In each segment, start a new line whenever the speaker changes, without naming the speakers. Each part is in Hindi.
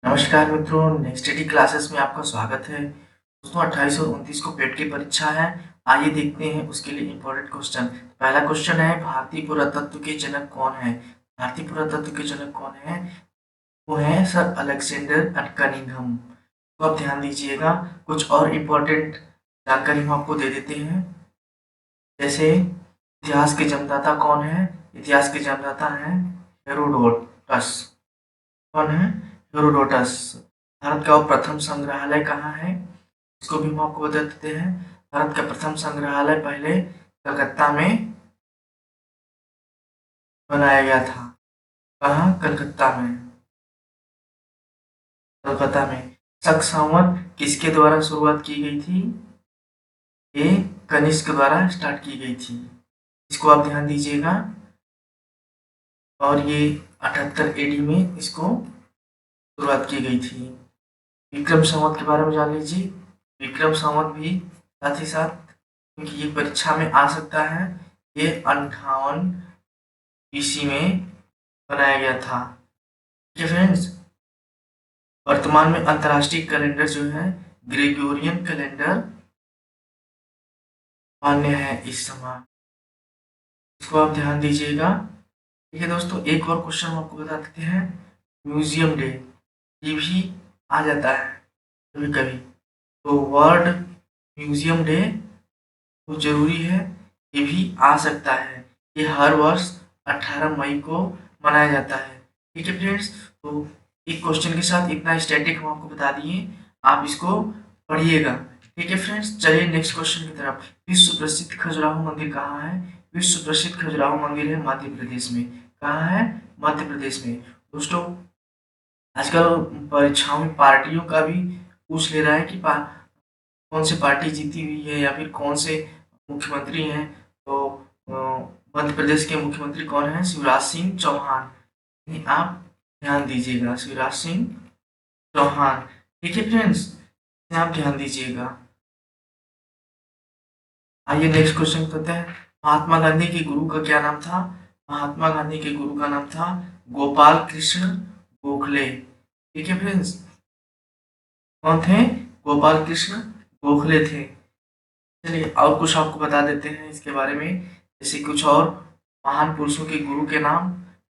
नमस्कार मित्रों, नेक्स्ट डी क्लासेस में आपका स्वागत है। दोस्तों 28 और 29 को पेट की परीक्षा है। आइए देखते हैं उसके लिए इम्पोर्टेंट क्वेश्चन। पहला क्वेश्चन है, भारतीय पुरातत्व के जनक कौन है? भारतीय पुरातत्व के जनक कौन है? वो है सर अलेक्जेंडर एंड कनिंघम। तो आप ध्यान दीजिएगा, कुछ और इम्पोर्टेंट जानकारी हम आपको दे देते हैं। जैसे इतिहास के जन्मदाता कौन है? इतिहास के जन्मदाता है हेरोडोटस। कौन है? हेरोडोटस। भारत का वो प्रथम संग्रहालय कहाँ है? इसको भी हम आपको बता देते हैं। भारत का प्रथम संग्रहालय पहले कलकत्ता में बनाया गया था। कहाँ? कलकत्ता में। कलकत्ता में। शक संवत किसके द्वारा शुरुआत की गई थी? ये कनिष्क द्वारा स्टार्ट की गई थी। इसको आप ध्यान दीजिएगा। और ये 78 एडी में इसको शुरुआत की गई थी। विक्रम संवत के बारे में जान लीजिए। विक्रम संवत भी साथ ही साथ, क्योंकि ये परीक्षा में आ सकता है, ये 58 ईसी में बनाया गया था। ठीक है फ्रेंड्स। वर्तमान में अंतर्राष्ट्रीय कैलेंडर जो है ग्रेगोरियन कैलेंडर मान्य है इस समय। इसको आप ध्यान दीजिएगा। ठीक है दोस्तों, एक और क्वेश्चन हम आपको बता देते हैं। म्यूजियम डे ये भी आ जाता है कभी कभी, तो वर्ल्ड म्यूजियम डे तो जरूरी है, ये भी आ सकता है। ये हर वर्ष 18 मई को मनाया जाता है। ठीक है फ्रेंड्स। तो एक क्वेश्चन के साथ इतना स्टैटिक हम आपको बता दिए, आप इसको पढ़िएगा। ठीक है फ्रेंड्स, चलिए नेक्स्ट क्वेश्चन की तरफ। विश्व प्रसिद्ध खजुराहो मंदिर कहाँ है? विश्व प्रसिद्ध खजुराहो मंदिर है मध्य प्रदेश में। कहाँ है? मध्य प्रदेश में। दोस्तों आजकल परीक्षाओं में पार्टियों का भी पूछ ले रहा है कि कौन सी पार्टी जीती हुई है या फिर कौन से मुख्यमंत्री हैं। तो मध्य प्रदेश के मुख्यमंत्री कौन है? शिवराज सिंह चौहान। ये आप ध्यान दीजिएगा, शिवराज सिंह चौहान। ठीक है फ्रेंड्स, आप ध्यान दीजिएगा। आइए नेक्स्ट क्वेश्चन करते हैं। महात्मा गांधी के गुरु का क्या नाम था? महात्मा गांधी के गुरु का नाम था गोपाल कृष्ण गोखले। ठीक है फ्रेंड्स, कौन थे? गोपाल कृष्ण गोखले थे। चलिए और कुछ आपको बता देते हैं इसके बारे में, जैसे कुछ और महान पुरुषों के गुरु के नाम।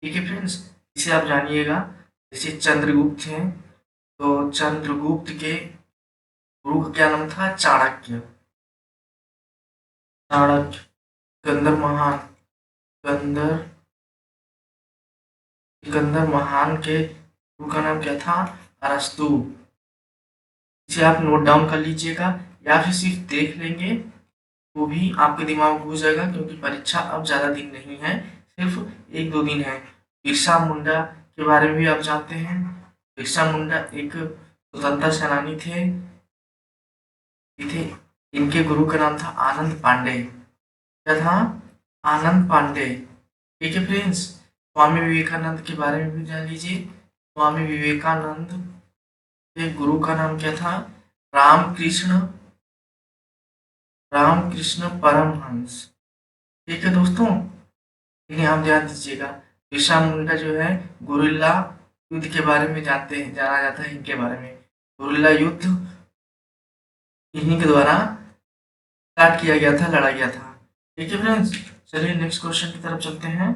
ठीक है फ्रेंड्स, इसे आप जानिएगा। जैसे चंद्रगुप्त हैं, तो चंद्रगुप्त के गुरु का क्या नाम था? चाणक्य। चाणक्य। सिकंदर महान। सिकंदर सिकंदर महान के गुरु का नाम क्या था? अरस्तु। इसे आप नोट डाउन कर लीजिएगा या फिर सिर्फ देख लेंगे तो भी आपके दिमाग में घुस जाएगा, क्योंकि परीक्षा अब ज़्यादा दिन नहीं है, सिर्फ 1-2 दिन है। बिरसा मुंडा के बारे में भी आप जानते हैं। बिरसा मुंडा एक स्वतंत्रता सेनानी थे। इनके गुरु का नाम था आनंद पांडे। क्या था? आनंद पांडे। ठीक है फ्रेंड्स। स्वामी विवेकानंद के बारे में भी जान लीजिए। स्वामी विवेकानंद के गुरु का नाम क्या था? रामकृष्ण रामकृष्ण परमहंस। ठीक है दोस्तों, लेकिन आप ध्यान दीजिएगा, बिरसा मुंडा जो है गुरिल्ला युद्ध के बारे में जानते हैं, जाना जाता है इनके बारे में। गुरिल्ला युद्ध इन्हीं के द्वारा स्टार्ट किया गया था, लड़ा गया था। ठीक है फ्रेंड्स, चलिए नेक्स्ट क्वेश्चन की तरफ चलते हैं।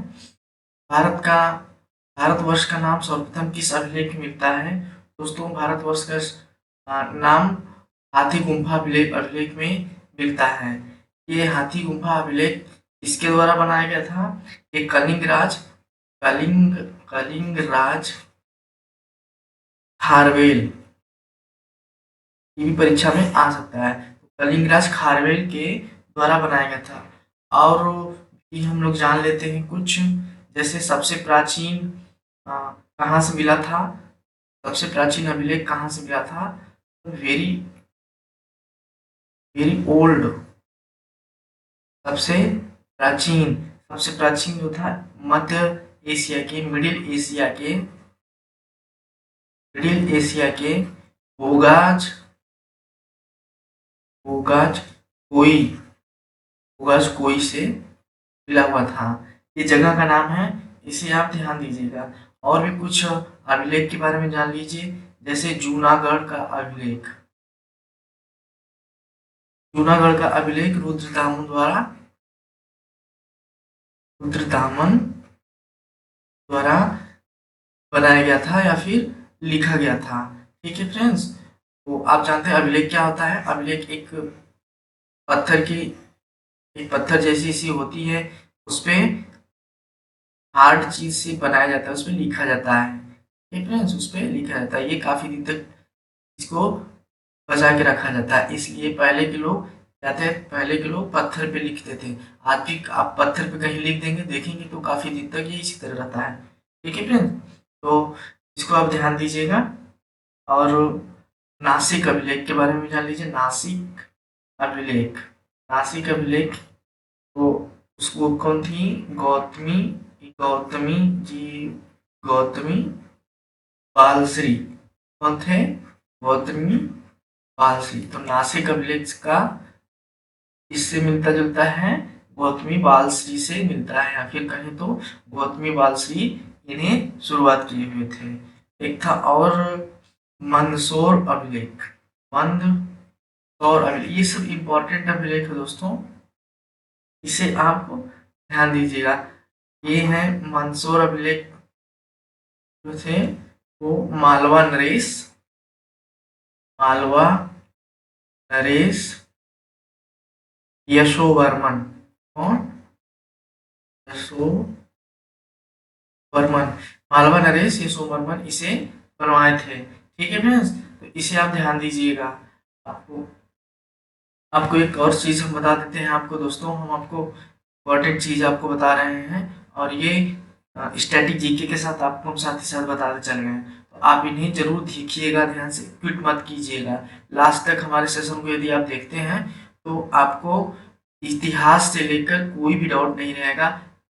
भारत का भारतवर्ष का नाम सर्वप्रथम किस अभिलेख में मिलता है? दोस्तों भारतवर्ष का नाम हाथी गुम्फा अभिलेख में मिलता है। ये हाथी गुम्फा अभिलेख इसके द्वारा बनाया गया था। ये कलिंग राज खारवेल, ये भी परीक्षा में आ सकता है। कलिंगराज खारवेल के द्वारा बनाया गया था। और भी हम लोग जान लेते हैं कुछ, जैसे सबसे प्राचीन कहाँ से मिला था? सबसे प्राचीन अभिलेख कहाँ से मिला था? Very very old. सबसे सबसे प्राचीन जो था मध्य एशिया के, मिडिल एशिया के बोगाज बोगाज कोई बोगाज कोई से मिला हुआ था। ये जगह का नाम है, इसे आप ध्यान दीजिएगा। और भी कुछ अभिलेख के बारे में जान लीजिए। जैसे जूनागढ़ का अभिलेख, जूनागढ़ का अभिलेख रुद्रदामन द्वारा बनाया गया था या फिर लिखा गया था। ठीक है फ्रेंड्स, तो आप जानते हैं अभिलेख क्या होता है। अभिलेख पत्थर की एक पत्थर जैसी सी होती है, उसपे हार्ड चीज से बनाया जाता है, उसपे लिखा जाता है। ठीक फ्रेंड्स, उसपे लिखा जाता है। ये काफी दिन तक इसको बचा के रखा जाता है, इसलिए पहले के लोग कहते हैं, पहले के लोग पत्थर पे लिखते थे। आज भी आप पत्थर पे कहीं लिख देंगे, देखेंगे तो काफी दिन तक ये इसी तरह रहता है। ठीक है फ्रेंड्स, तो इसको आप ध्यान दीजिएगा। और नासिक अभिलेख के बारे में जान लीजिए। नासिक अभिलेख, नासिक अभिलेख तो उसको कौन थी, गौतमी जी, गौतमी बालश्री, कौन थे, गौतमी बालश्री। तो नासिक अभिलेख का इससे मिलता जुलता है, गौतमी बालश्री से मिलता है, या फिर कहें तो गौतमी बालश्री इन्हें शुरुआत किए हुए थे। एक था और मंदसौर अभिलेख, मंदसौर अभिलेख, ये सब इम्पोर्टेंट अभिलेख है दोस्तों, इसे आप ध्यान दीजिएगा। ये है मंदसौर अभिलेख जो थे वो मालवा नरेश यशोवर्मन, कौन, यशोवर्मन, मालवा नरेश यशोवर्मन इसे बनवाए थे। ठीक है फ्रेंड्स, तो इसे आप ध्यान दीजिएगा। आपको एक और चीज हम बता देते हैं आपको दोस्तों, हम आपको इम्पोर्टेंट चीज आपको बता रहे हैं, और ये स्टैटिक जीके के साथ आपको हम साथ ही साथ बताते चल रहे हैं। तो आप इन्हें जरूर देखिएगा, ध्यान से क्विट मत कीजिएगा। लास्ट तक हमारे सेशन को यदि आप देखते हैं तो आपको इतिहास से लेकर कोई भी डाउट नहीं रहेगा,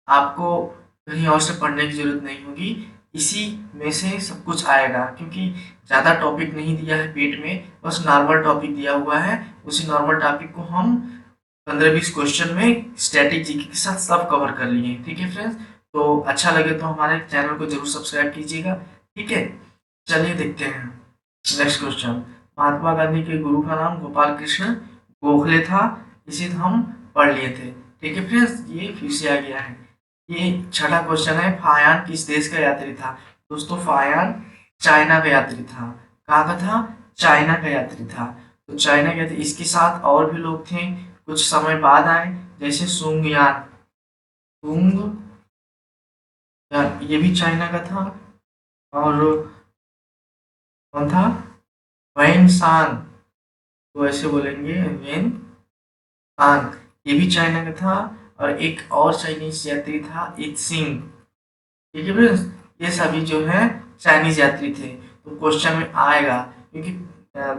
आपको कहीं और से पढ़ने की जरूरत नहीं होगी, इसी में से सब कुछ आएगा। क्योंकि ज़्यादा टॉपिक नहीं दिया है पेट में, बस नॉर्मल टॉपिक दिया हुआ है। उसी नॉर्मल टॉपिक को हम 15-20 क्वेश्चन में स्टैटिक जीके के साथ सब कवर कर लिए। ठीक है फ्रेंड्स, तो अच्छा लगे तो हमारे चैनल को जरूर सब्सक्राइब कीजिएगा। ठीक है, चलिए देखते हैं नेक्स्ट क्वेश्चन। महात्मा गांधी के गुरु का नाम गोपाल कृष्ण गोखले था, इसे हम पढ़ लिए थे। ठीक है फ्रेंड्स, ये फिर से आ गया है। ये छठा क्वेश्चन है, फायान किस देश का यात्री था। दोस्तों फायान चाइना का यात्री था। कहाँ का था, चाइना का यात्री था। तो चाइना के थे, इसके साथ और भी लोग थे, कुछ समय बाद आए, जैसे सुंगयान, ये भी चाइना का था। और कौन था, वैन सान, तो ऐसे बोलेंगे वैन सान, ये भी चाइना का था। और एक और चाइनीज यात्री था इत सिंह। ठीक है फ्रेंड्स, ये सभी जो है चाइनीज यात्री थे। तो क्वेश्चन में आएगा, क्योंकि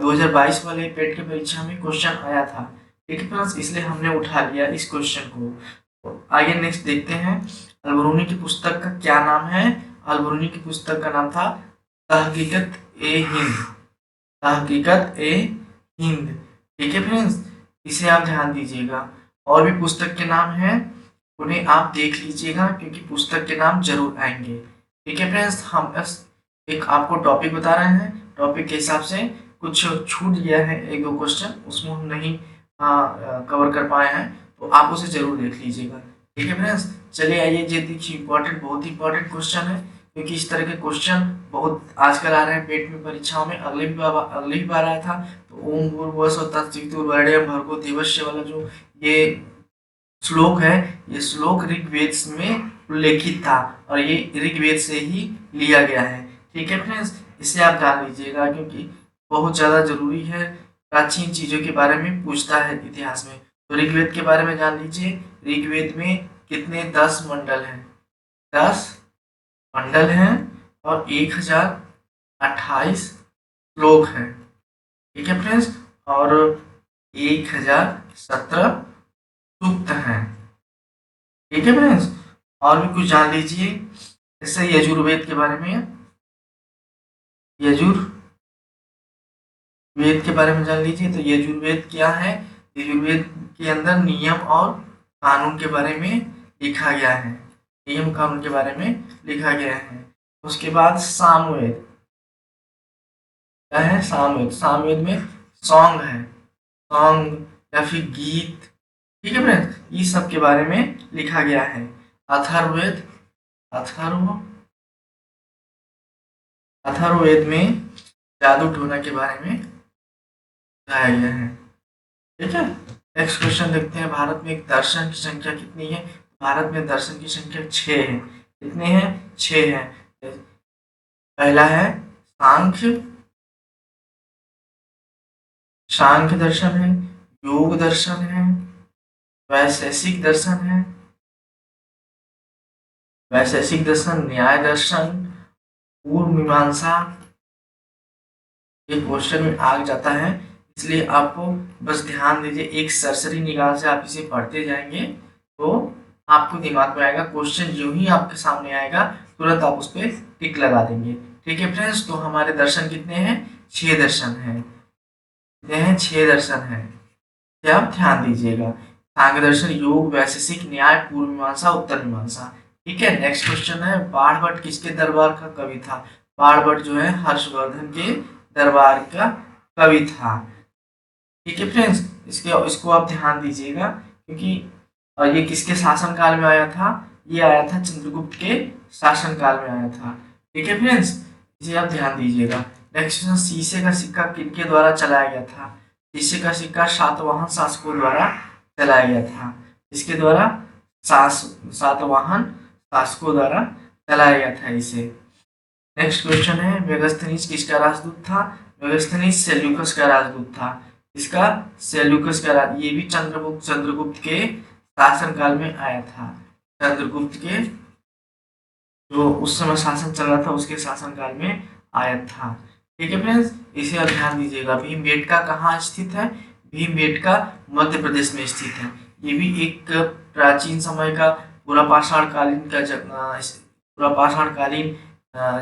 2022 वाले पेट की परीक्षा में क्वेश्चन आया था। ठीक है फ्रेंड्स, इसलिए हमने उठा लिया इस क्वेश्चन को। तो आइए नेक्स्ट देखते हैं, अलबरूनी की पुस्तक का क्या नाम है। अलबरूनी की पुस्तक का नाम था तहकीकत ए हिंद, तहकीकत ए हिंद। ठीक है फ्रेंड्स, इसे आप ध्यान दीजिएगा। और भी पुस्तक के नाम हैं, उन्हें आप देख लीजिएगा, क्योंकि पुस्तक के नाम जरूर आएंगे। ठीक है फ्रेंड्स, हम बस एक आपको टॉपिक बता रहे हैं, टॉपिक के हिसाब से कुछ छूट गया है, एक दो क्वेश्चन उसमें हम नहीं कवर कर पाए हैं, तो आप उसे जरूर देख लीजिएगा। ठीक है फ्रेंड्स, चलिए आइए, ये देखिए इंपॉर्टेंट, बहुत ही इंपॉर्टेंट क्वेश्चन है, क्योंकि इस तरह के क्वेश्चन बहुत आजकल आ रहे हैं पेट में परीक्षाओं में। अगले भी बार आया था, तो ओम भूर्भुवः स्वः तत्सवितुर्वरेण्यं भर्गो देवस्य वाला जो ये श्लोक है, ये श्लोक ऋग्वेद में उल्लेखित था, और ये ऋग्वेद से ही लिया गया है। ठीक है फ्रेंड्स, इसे आप जान लीजिएगा, क्योंकि बहुत ज़्यादा जरूरी है, प्राचीन चीज़ों के बारे में पूछता है इतिहास में। तो ऋग्वेद के बारे में जान लीजिए, ऋग्वेद में कितने 10 मंडल हैं, 10 मंडल हैं, और 1028 श्लोक हैं। ठीक है फ्रेंड्स, और 1017 सूक्त हैं। ठीक है फ्रेंड्स, और भी कुछ जान लीजिए, जैसे यजुर्वेद के बारे में, यजुर्वेद के बारे में जान लीजिए। तो यजुर्वेद क्या है, यजुर्वेद के अंदर नियम और कानून के बारे में लिखा गया है, नियम कानून के बारे में लिखा गया है। उसके बाद सामवेद, क्या है? सामवेद। सामवेद में सॉन्ग है, सॉन्ग या फिर गीत, ठीक है फ्रेंड्स, इस सब के बारे में लिखा गया है। अथर्ववेद, अथर्व अथर्ववेद में जादू टोना के बारे में बताया गया है, ठीक है। नेक्स्ट क्वेश्चन देखते हैं, भारत में एक दर्शन की संख्या कितनी है? भारत में दर्शन की संख्या 6 है। कितने हैं? 6 है। पहला है सांख्य, सांख्य दर्शन है, योग दर्शन है, वैशेषिक दर्शन है, वैशेषिक दर्शन, न्याय दर्शन, पूर्व मीमांसा। ये क्वेश्चन में आ जाता है, इसलिए आपको बस ध्यान दीजिए, एक सरसरी निगाह से आप इसे पढ़ते जाएंगे तो आपको दिमाग में आएगा। क्वेश्चन जो ही आपके सामने आएगा तुरंत आप उस पर टिक लगा देंगे, ठीक है फ्रेंड्स। तो हमारे दर्शन कितने हैं? 6 दर्शन हैं। कितने हैं? 6 दर्शन हैं, ये आप ध्यान दीजिएगा। सांख्य दर्शन, योग, वैशेषिक, न्याय, पूर्व मीमांसा, उत्तर मीमांसा, ठीक है। नेक्स्ट क्वेश्चन है, बाणभट्ट किसके दरबार का कवि था? बाणभट्ट जो है हर्षवर्धन के दरबार का कवि था, ठीक है फ्रेंड्स। इसको आप ध्यान दीजिएगा, क्योंकि ये किसके शासनकाल में आया था? ये आया था चंद्रगुप्त के शासनकाल में आया था, ठीक है फ्रेंड्स, इसे आप ध्यान दीजिएगा। नेक्स्ट क्वेश्चन, शीशे का सिक्का किनके द्वारा चलाया गया था? शीशे का सिक्का सातवाहन शासकों द्वारा चलाया गया था। इसके द्वारा सातवाहन शासकों द्वारा चलाया गया था इसे। नेक्स्ट क्वेश्चन है, मेगास्थनीज किसका राजदूत था? मेगास्थनीज सेल्यूकस का राजदूत था। इसका सेल्यूकस का ये भी चंद्रगुप्त के शासनकाल में आया था। चंद्रगुप्त के जो उस समय शासन चल रहा था उसके शासनकाल में आया था, ठीक है फ्रेंड्स, इसे आप ध्यान दीजिएगा। भीमबेटका कहाँ स्थित है? भीमबेटका मध्य प्रदेश में स्थित है। ये भी एक प्राचीन समय का पूरा पाषाण कालीन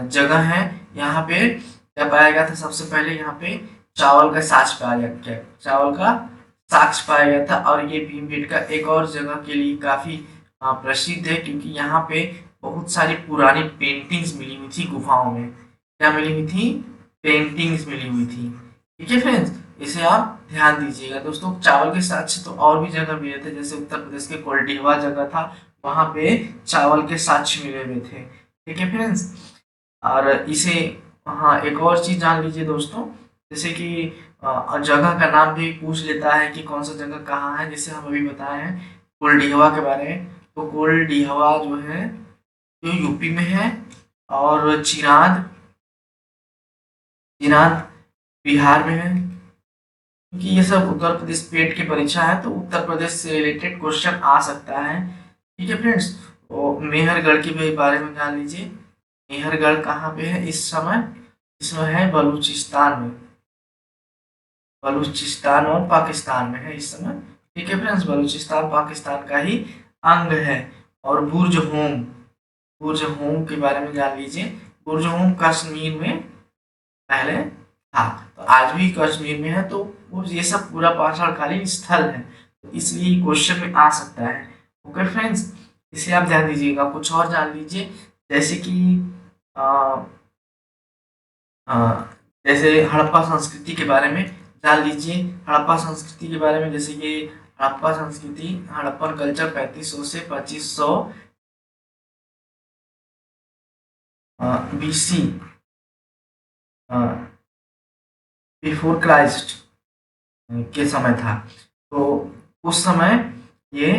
जगह है। यहाँ पे क्या पाया गया था? सबसे पहले यहाँ पे चावल का साक्ष पाया गया, चावल का साक्ष पाया गया था। और ये भीमबेटका एक और जगह के लिए काफी प्रसिद्ध है, क्योंकि यहाँ पे बहुत सारी पुरानी पेंटिंग्स मिली हुई थी गुफाओं में। क्या मिली हुई थी? पेंटिंग्स मिली हुई थी, ठीक है फ्रेंड्स, इसे आप ध्यान दीजिएगा। दोस्तों, चावल के साक्ष्य तो और भी जगह मिले थे, जैसे उत्तर प्रदेश के कोल्डिहवा जगह था, वहां पे चावल के साक्ष्य मिले हुए थे, ठीक है फ्रेंड्स। और इसे, हाँ, एक और चीज जान लीजिए दोस्तों, जैसे कि जगह का नाम भी पूछ लेता है कि कौन सा जगह कहाँ है। जैसे हम अभी बताए हैं कोल्डिहवा के बारे में, तो कोल्डिहवा जो है जो यूपी में है, और चिरांद चिरांद बिहार में है। क्योंकि ये सब उत्तर प्रदेश पेट की परीक्षा है, तो उत्तर प्रदेश से रिलेटेड क्वेश्चन आ सकता है, ठीक है फ्रेंड्स। तो मेहरगढ़ के भी बारे में जान लीजिए। मेहरगढ़ कहाँ पे है इस समय? इसमें है बलूचिस्तान में, बलूचिस्तान और पाकिस्तान में है इस समय, ठीक है फ्रेंड्स। बलूचिस्तान पाकिस्तान का ही अंग है। और बुर्ज होम, बुर्ज होम के बारे में जान लीजिए। बुर्ज होम कश्मीर में पहले था, तो आज भी कश्मीर में है। तो वो ये सब पूरा पाषाणकालीन स्थल है, तो इसलिए क्वेश्चन में आ सकता है, ओके फ्रेंड्स, इसे आप ध्यान दीजिएगा। कुछ और जान लीजिए, जैसे कि आ, आ, जैसे हड़प्पा संस्कृति के बारे में जान लीजिए। हड़प्पा संस्कृति के बारे में, जैसे कि हड़प्पा संस्कृति, हड़प्पन कल्चर 3500 से 2500 BC बिफोर क्राइस्ट के समय था। तो उस समय ये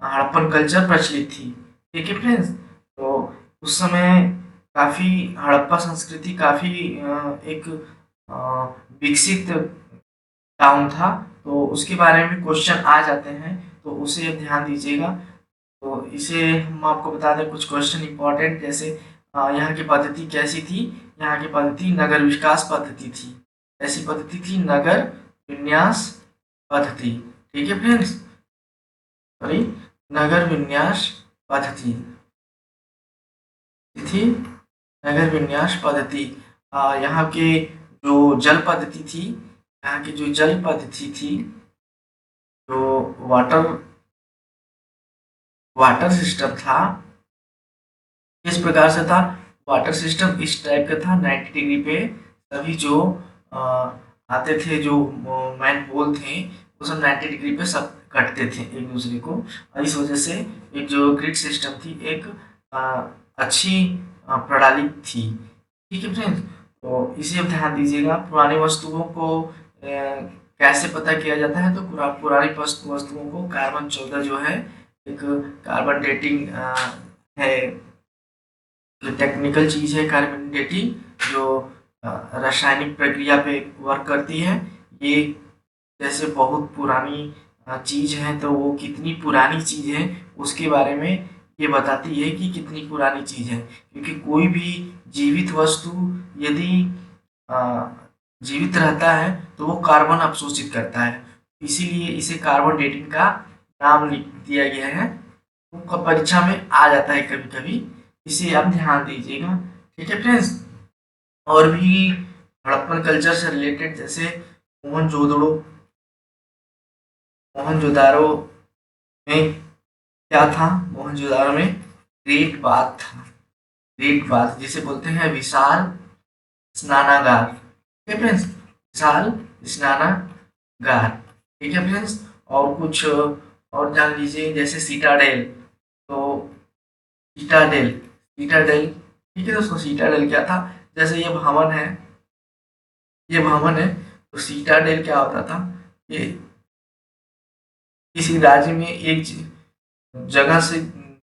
हड़प्पन कल्चर प्रचलित थी, ठीक है फ्रेंड्स। तो उस समय काफी हड़प्पा संस्कृति काफी एक विकसित टाउन था, तो उसके बारे में क्वेश्चन आ जाते हैं, तो उसे ध्यान दीजिएगा। तो इसे हम आपको बता दें कुछ क्वेश्चन इंपॉर्टेंट, जैसे यहाँ की पद्धति कैसी थी? यहाँ की पद्धति नगर विकास पद्धति थी। ऐसी पद्धति थी नगर विन्यास पद्धति, ठीक है फ्रेंड्स, सॉरी, नगर विन्यास पद्धति थी, नगर विन्यास पद्धति। यहाँ के जो जल पद्धति थी, यहाँ की जो जल पद्धति थी, जो वाटर सिस्टम था, किस प्रकार से था? वाटर सिस्टम इस टाइप का था, 90 डिग्री पे सभी जो आते थे, जो मैन पोल थे वो सब 90 डिग्री पे सब कटते थे एक दूसरे को, और इस वजह से एक जो ग्रिड सिस्टम थी एक अ, अच्छी प्रणाली थी। ठीक है फ्रेंड्स, तो इसे अब ध्यान दीजिएगा। पुरानी वस्तुओं को कैसे पता किया जाता है, तो पुरानी वस्तुओं को कार्बन 14 जो है एक कार्बन डेटिंग है, जो टेक्निकल चीज है कार्बन डेटिंग, जो रासायनिक प्रक्रिया पे वर्क करती है। ये जैसे बहुत पुरानी चीज है, तो वो कितनी पुरानी चीज है उसके बारे में ये बताती है कि कितनी पुरानी चीज है, क्योंकि कोई भी जीवित वस्तु यदि अ, जीवित रहता है तो वो कार्बन अवशोषित करता है, इसीलिए इसे कार्बन डेटिंग का नाम लिख दिया गया है। उनका परीक्षा में आ जाता है कभी कभी, इसे आप ध्यान दीजिएगा। ठीक है फ्रेंड्स, और भी हड़प्पन कल्चर से रिलेटेड, जैसे मोहनजोदड़ो मोहनजोदारो में क्या था, मोहनजोदारो में ग्रेट बाथ था। ग्रेट बाथ जिसे बोलते हैं विशाल स्नानागार। ठीक है फ्रेंड्स, विशाल स्नानागार। ठीक है फ्रेंड्स, और कुछ और जान लीजिए, जैसे सीटाडेल। तो सीटाडेल सीटाडेल ठीक है दोस्तों, सीटाडेल क्या था, जैसे ये भवन है, तो सीटाडेल क्या होता था, ये किसी राज्य में एक जगह से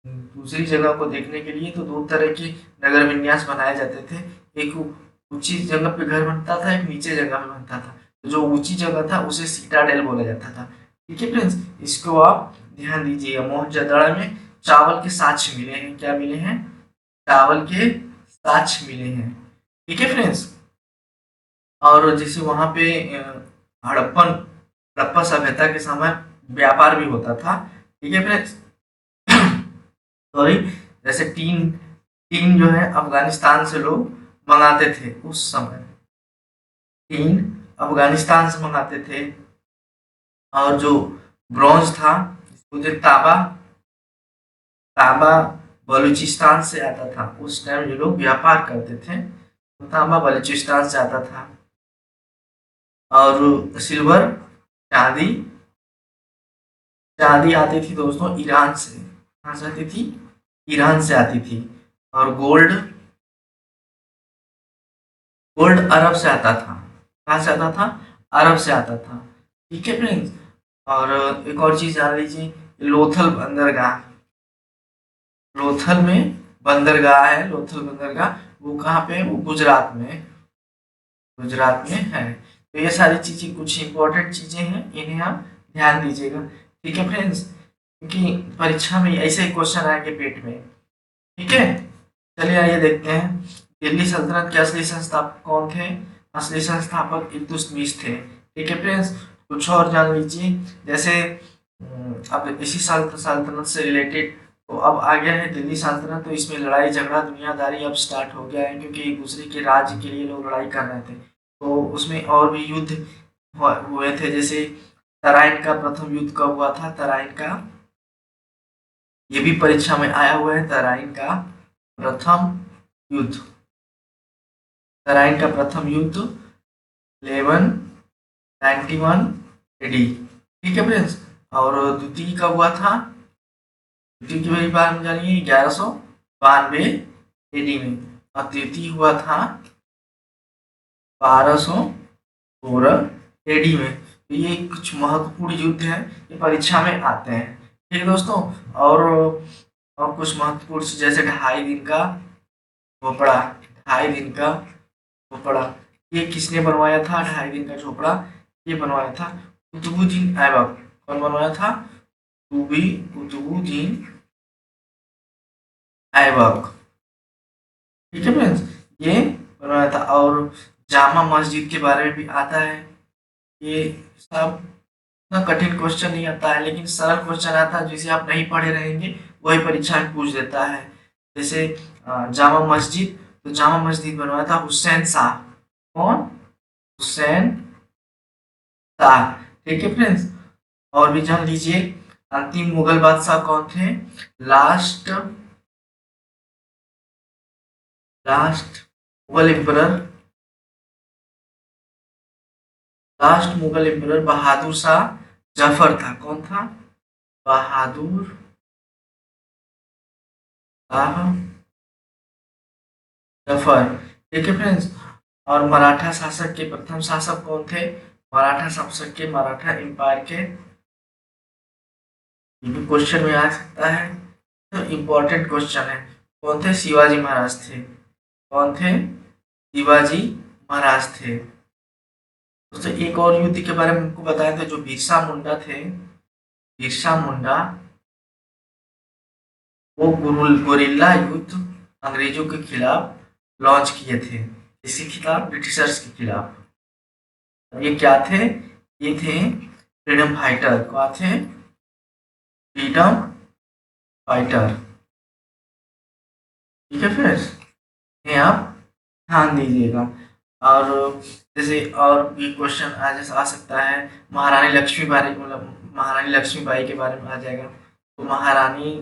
दूसरी जगह को देखने के लिए तो दो तरह के नगर विन्यास बनाए जाते थे। एक ऊंची जगह पे घर बनता था, एक नीचे जगह पे बनता था। तो जो ऊंची जगह था उसे सीटाडेल बोला जाता था। ठीक है फ्रेंड्स, इसको आप ध्यान दीजिएगा। मोहनजोदड़ो में चावल के साक्ष्य मिले हैं, क्या मिले हैं, चावल के साक्ष्य मिले हैं। ठीक है फ्रेंड्स, और जैसे वहां पे हड़प्पन हड़प्पा सभ्यता के समय व्यापार भी होता था। ठीक है फ्रेंड्स, सॉरी, जैसे टीन टीन जो है अफगानिस्तान से लोग मंगाते थे उस समय, टीन अफगानिस्तान से मंगाते थे। और जो ब्रॉन्ज था, इसको जो तांबा तांबा बलूचिस्तान से आता था। उस टाइम जो लोग व्यापार करते थे तो तांबा बलूचिस्तान से आता था। और सिल्वर, चांदी चांदी आती थी दोस्तों ईरान से। कहाँ से आती थी, ईरान से आती थी। और गोल्ड गोल्ड अरब से आता था। कहाँ से आता था, अरब से आता था। ठीक है फ्रेंड्स, और एक और चीज जान लीजिए, लोथल बंदरगाह। लोथल में बंदरगाह है, लोथल बंदरगाह, वो कहाँ पे है, वो गुजरात में, गुजरात में है। तो ये सारी चीजें कुछ इंपॉर्टेंट चीजें हैं, इन्हें आप ध्यान दीजिएगा। ठीक है फ्रेंड्स, क्योंकि परीक्षा में ऐसे ही क्वेश्चन आएंगे पेट में। ठीक है, चलिए आइए देखते हैं। दिल्ली सल्तनत के असली संस्थापक कौन थे, असली संस्थापक इल्तुतमिश थे। ठीक है फ्रेंड्स, कुछ और जान लीजिए, जैसे अब इसी सल्तनत से रिलेटेड, तो अब आ गया है दिल्ली सल्तनत, तो इसमें लड़ाई झगड़ा दुनियादारी अब स्टार्ट हो गया है, क्योंकि एक दूसरे के राज्य के लिए लोग लड़ाई कर रहे थे। तो उसमें और भी युद्ध हुए थे, जैसे तराइन का प्रथम युद्ध कब हुआ था, तराइन का, ये भी परीक्षा में आया हुआ है। तराइन का प्रथम युद्ध, तराइन का प्रथम युद्ध 1191 AD। ठीक है फ्रेंड्स, और द्वितीय कब हुआ था, द्वितीय के बारे में जानिए 1192 AD में। और तृतीय हुआ था 1216 AD में। तो ये कुछ महत्वपूर्ण युद्ध है, ये परीक्षा में आते हैं। ठीक है दोस्तों, और कुछ महत्वपूर्ण जैसे 2.5 दिन का झोपड़ा, 2.5 दिन का झोपड़ा, ये किसने बनवाया था, 2.5 दिन का झोपड़ा ये बनवाया था कुतुबुद्दीन ऐबक। कौन बनवाया था, कुतुबुद्दीन ऐबक। ठीक है फ्रेंड्स, ये बनवाया था। और जामा मस्जिद के बारे में भी आता है। ये सब इतना कठिन क्वेश्चन नहीं आता है, लेकिन सरल क्वेश्चन आता है जिसे आप नहीं पढ़े रहेंगे वही परीक्षा में पूछ देता है। जैसे जामा मस्जिद, तो जामा मस्जिद बनवाया था हुसैन शाह। कौन, हुसैन शाह। ठीक है फ्रेंड्स, और भी जान लीजिए, अंतिम मुगल बादशाह कौन थे, last last Mughal emperor last Mughal emperor Bahadur Shah Zafar था। कौन था? बहादुर शाह जफर। ठीक है फ्रेंड्स। और मराठा शासक के प्रथम शासक कौन थे? मराठा शासक के, मराठा एम्पायर के, ये भी क्वेश्चन में आ सकता है, तो इम्पोर्टेंट क्वेश्चन है। कौन थे? शिवाजी महाराज थे। कौन थे? शिवाजी महाराज थे। दोस्तों एक और युद्ध के बारे में हमको बताया था, जो बिरसा मुंडा थे, बिरसा मुंडा, वो गोरिल्ला युद्ध अंग्रेजों के खिलाफ लॉन्च किए थे। इसके खिलाफ, ब्रिटिशर्स के खिलाफ। ये क्या थे? ये थे फ्रीडम फाइटर। क्या थे? Freedom fighter. ठीक है फ्रेंड्स, ये आप ध्यान दीजिएगा। और जैसे और भी क्वेश्चन आज आ सकता है, महारानी लक्ष्मीबाई, मतलब महारानी लक्ष्मीबाई के बारे में आ जाएगा। तो महारानी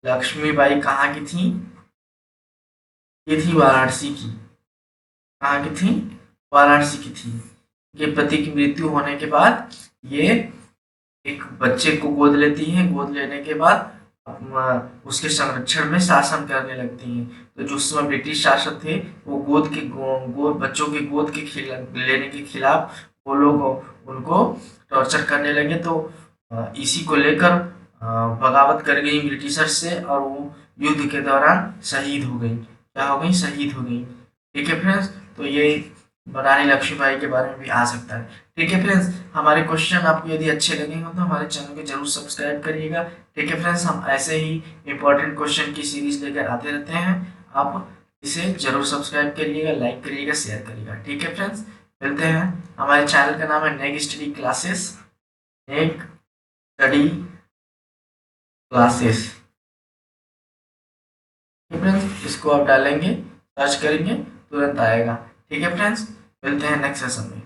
लक्ष्मीबाई कहाँ की थी? ये थी वाराणसी की। कहाँ की थी? वाराणसी की थी। ये पति की मृत्यु होने के बाद ये एक बच्चे को गोद लेती हैं। गोद लेने के बाद उसके संरक्षण में शासन करने लगती हैं। तो जो उस समय ब्रिटिश शासक थे, वो गोद बच्चों के गोद के लेने के खिलाफ वो लोग उनको टॉर्चर करने लगे। तो इसी को लेकर बगावत कर गई ब्रिटिशर्स से, और वो युद्ध के दौरान शहीद हो गई। क्या हो गई? शहीद हो गई। ठीक है फ्रेंड्स, तो ये रानी लक्ष्मीबाई के बारे में भी आ सकता है। ठीक है फ्रेंड्स, हमारे क्वेश्चन आपको यदि अच्छे लगे हो तो हमारे चैनल को जरूर सब्सक्राइब करिएगा। ठीक है फ्रेंड्स, हम ऐसे ही इंपॉर्टेंट क्वेश्चन की सीरीज लेकर आते रहते हैं। आप इसे जरूर सब्सक्राइब करिएगा, लाइक करिएगा, शेयर करिएगा। ठीक है फ्रेंड्स, मिलते हैं। हमारे चैनल का नाम है नेक स्टडी क्लासेस। नेक स्टडी क्लासेस। फ्रेंड्स, इसको आप डालेंगे, सर्च करेंगे, तुरंत आएगा। ठीक है फ्रेंड्स, मिलते हैं नेक्स्ट सेशन में।